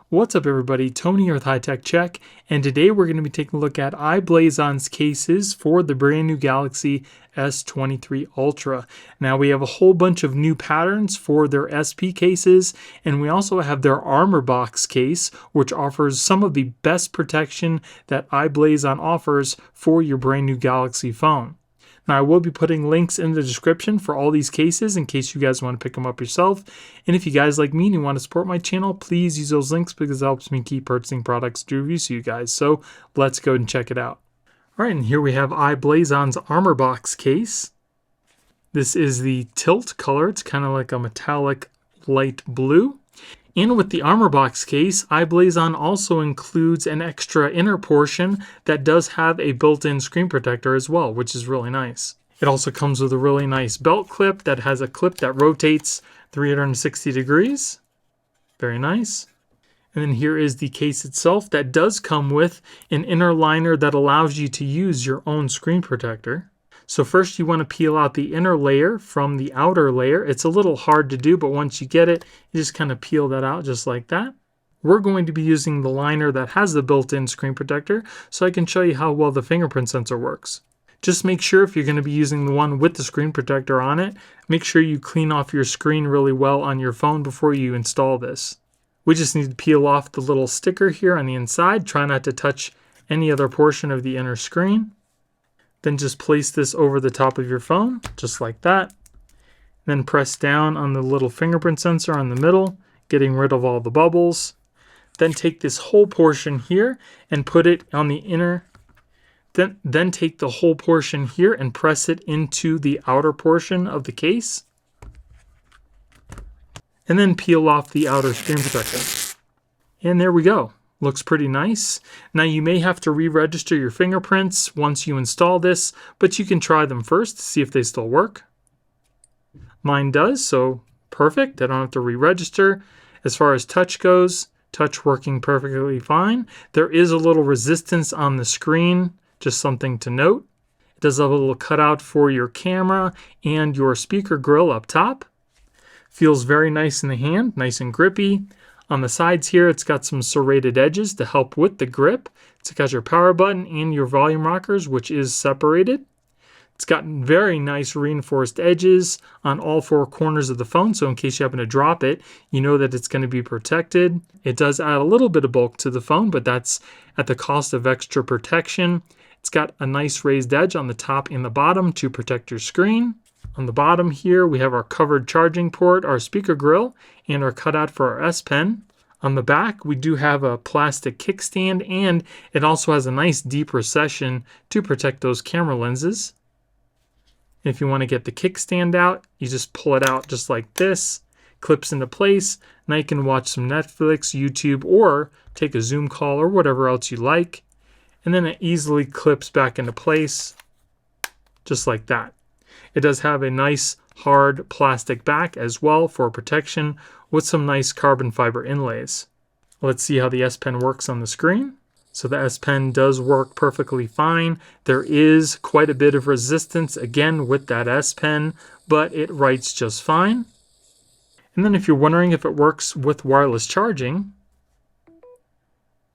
What's up everybody, Tony here with High Tech Check, and today we're going to be taking a look at Blazon's cases for the brand new Galaxy S23 Ultra. Now we have a whole bunch of new patterns for their SP cases, and we also have their Armorbox case, which offers some of the best protection that Blazon offers for your brand new Galaxy phone. Now I will be putting links in the description for all these cases in case you guys want to pick them up yourself. And if you guys like me and you want to support my channel, please use those links because it helps me keep purchasing products to review to you guys. So let's go and check it out. Alright, and here we have Blazon's Armorbox case. This is the tilt color. It's kind of like a metallic light blue. And with the Armorbox case, Blazon also includes an extra inner portion that does have a built-in screen protector as well, which is really nice. It also comes with a really nice belt clip that has a clip that rotates 360 degrees. Very nice. And then here is the case itself that does come with an inner liner that allows you to use your own screen protector. So first you want to peel out the inner layer from the outer layer. It's a little hard to do, but once you get it, you just kind of peel that out just like that. We're going to be using the liner that has the built-in screen protector, so I can show you how well the fingerprint sensor works. Just make sure if you're going to be using the one with the screen protector on it, make sure you clean off your screen really well on your phone before you install this. We just need to peel off the little sticker here on the inside. Try not to touch any other portion of the inner screen. Then just place this over the top of your phone, just like that. Then press down on the little fingerprint sensor on the middle, getting rid of all the bubbles. Then take this whole portion here and put it on the inner. Then take the whole portion here and press it into the outer portion of the case. And then peel off the outer screen protector. And there we go. Looks pretty nice. Now you may have to re-register your fingerprints once you install this, but you can try them first to see if they still work. Mine does, so perfect. I don't have to re-register. As far as touch goes, touch working perfectly fine. There is a little resistance on the screen, just something to note. It does have a little cutout for your camera and your speaker grill up top. Feels very nice in the hand, nice and grippy. On the sides here, it's got some serrated edges to help with the grip. It's got your power button and your volume rockers, which is separated. It's got very nice reinforced edges on all four corners of the phone, so in case you happen to drop it, you know that it's going to be protected. It does add a little bit of bulk to the phone, but that's at the cost of extra protection. It's got a nice raised edge on the top and the bottom to protect your screen. On the bottom here, we have our covered charging port, our speaker grill, and our cutout for our S Pen. On the back, we do have a plastic kickstand, and it also has a nice deep recession to protect those camera lenses. If you want to get the kickstand out, you just pull it out just like this, clips into place. Now you can watch some Netflix, YouTube, or take a Zoom call or whatever else you like. And then it easily clips back into place, just like that. It does have a nice hard plastic back as well for protection with some nice carbon fiber inlays. Let's see how the S Pen works on the screen. So the S Pen does work perfectly fine. There is quite a bit of resistance again with that S Pen, but it writes just fine. And then if you're wondering if it works with wireless charging,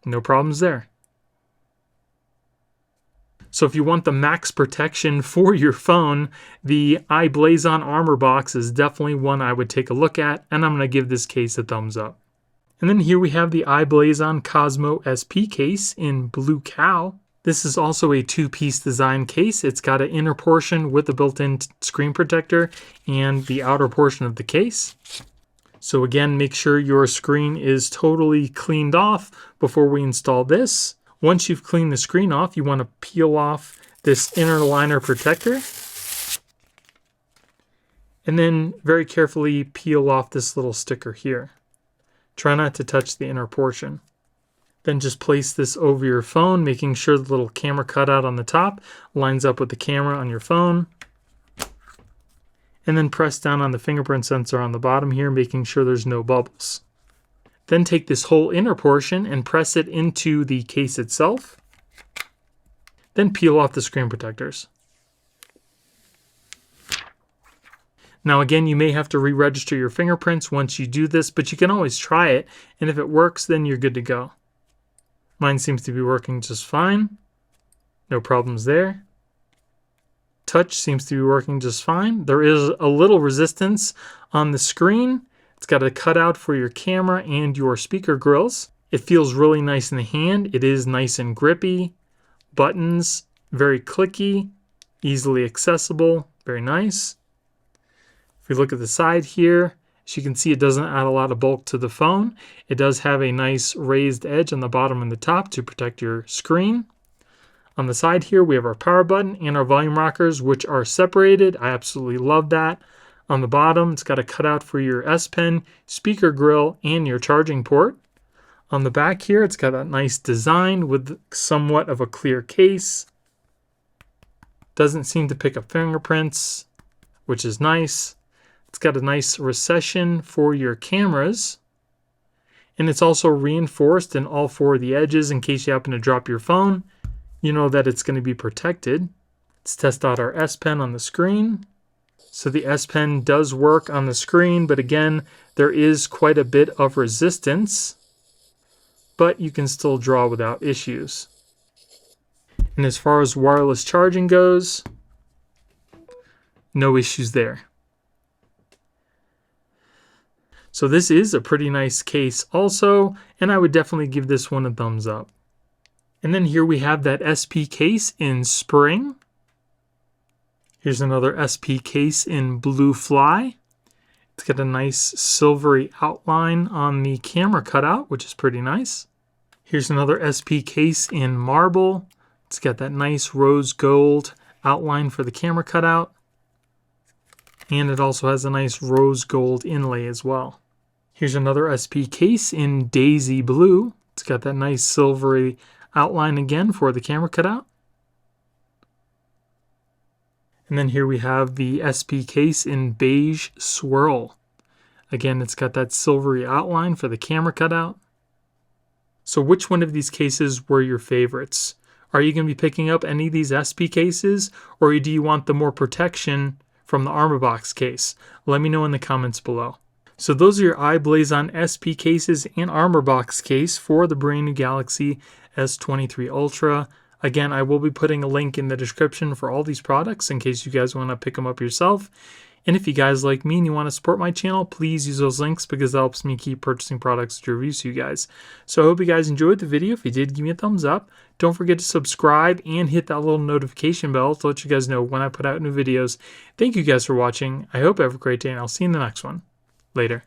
no problems there. So if you want the max protection for your phone, the Blazon Armorbox is definitely one I would take a look at, and I'm going to give this case a thumbs up. And then here we have the Blazon Cosmo SP Case in Blue Cow. This is also a two-piece design case. It's got an inner portion with a built-in screen protector and the outer portion of the case. So again, make sure your screen is totally cleaned off before we install this. Once you've cleaned the screen off, you want to peel off this inner liner protector. And then very carefully peel off this little sticker here. Try not to touch the inner portion. Then just place this over your phone, making sure the little camera cutout on the top lines up with the camera on your phone. And then press down on the fingerprint sensor on the bottom here, making sure there's no bubbles. Then take this whole inner portion and press it into the case itself. Then peel off the screen protectors. Now again, you may have to re-register your fingerprints once you do this, but you can always try it, and if it works, then you're good to go. Mine seems to be working just fine. No problems there. Touch seems to be working just fine. There is a little resistance on the screen. It's got a cutout for your camera and your speaker grills. It feels really nice in the hand. It is nice and grippy. Buttons, very clicky, easily accessible, very nice. If we look at the side here, as you can see, it doesn't add a lot of bulk to the phone. It does have a nice raised edge on the bottom and the top to protect your screen. On the side here, we have our power button and our volume rockers, which are separated. I absolutely love that. On the bottom, it's got a cutout for your S Pen, speaker grill, and your charging port. On the back here, it's got a nice design with somewhat of a clear case. Doesn't seem to pick up fingerprints, which is nice. It's got a nice recession for your cameras. And it's also reinforced in all four of the edges in case you happen to drop your phone. You know that it's going to be protected. Let's test out our S Pen on the screen. So the S Pen does work on the screen, but again, there is quite a bit of resistance, but you can still draw without issues. And as far as wireless charging goes, no issues there. So this is a pretty nice case also, and I would definitely give this one a thumbs up. And then here we have that SP case in spring. Here's another SP case in blue fly. It's got a nice silvery outline on the camera cutout, which is pretty nice. Here's another SP case in marble. It's got that nice rose gold outline for the camera cutout. And it also has a nice rose gold inlay as well. Here's another SP case in daisy blue. It's got that nice silvery outline again for the camera cutout. And then here we have the SP case in beige swirl. Again, it's got that silvery outline for the camera cutout. So which one of these cases were your favorites? Are you going to be picking up any of these SP cases, or do you want the more protection from the Armorbox case? Let me know in the comments below. So those are your iBlazon SP cases and Armorbox case for the brand new Galaxy S23 Ultra. Again, I will be putting a link in the description for all these products in case you guys want to pick them up yourself. And if you guys like me and you want to support my channel, please use those links because that helps me keep purchasing products to review to you guys. So I hope you guys enjoyed the video. If you did, give me a thumbs up. Don't forget to subscribe and hit that little notification bell to let you guys know when I put out new videos. Thank you guys for watching. I hope you have a great day, and I'll see you in the next one. Later.